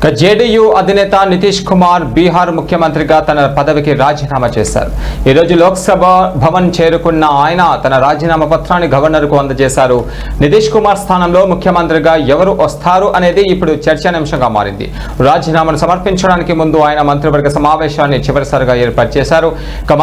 JDU అధినేత నితీష్ కుమార్ బీహార్ ముఖ్యమంత్రిగా తన పదవికి రాజీనామా చేశారు. ఈ రోజు లోక్సభ భవన్ చేరుకున్న ఆయన తన రాజీనామా పత్రాన్ని గవర్నర్కు అందజేశారు. నితీష్ కుమార్ స్థానంలో ముఖ్యమంత్రిగా ఎవరు వస్తారు అనేది ఇప్పుడు చర్చనీయాంశంగా మారింది. రాజీనామాను సమర్పించడానికి ముందు ఆయన మంత్రివర్గ సమావేశాన్ని చివరిసారిగా ఏర్పాటు చేశారు.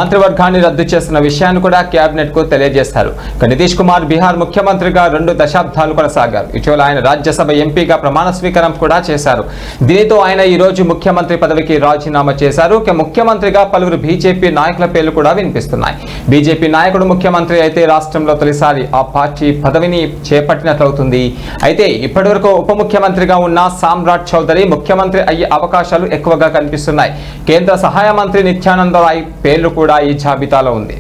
మంత్రివర్గాన్ని రద్దు చేసిన విషయాన్ని కూడా కేబినెట్ కు తెలియజేశారు. నితీష్ కుమార్ బీహార్ ముఖ్యమంత్రిగా 2 దశాబ్దాలు కొనసాగారు. ఇటీవల ఆయన రాజ్యసభ ఎంపీగా ప్రమాణ స్వీకారం కూడా చేశారు. దీనితో ఆయన ఈ రోజు ముఖ్యమంత్రి పదవికి రాజీనామా చేశారు. ముఖ్యమంత్రిగా పలువురు బీజేపీ నాయకుల పేర్లు కూడా వినిపిస్తున్నాయి. బీజేపీ నాయకుడు ముఖ్యమంత్రి అయితే రాష్ట్రంలో తొలిసారి ఆ పార్టీ పదవిని చేపట్టినట్లవుతుంది. అయితే ఇప్పటివరకు ఉప ముఖ్యమంత్రిగా ఉన్న సామ్రాట్ చౌదరి ముఖ్యమంత్రి అయ్యే అవకాశాలు ఎక్కువగా కనిపిస్తున్నాయి. కేంద్ర సహాయ మంత్రి నిత్యానంద రాయ్ పేర్లు కూడా ఈ జాబితాలో ఉంది.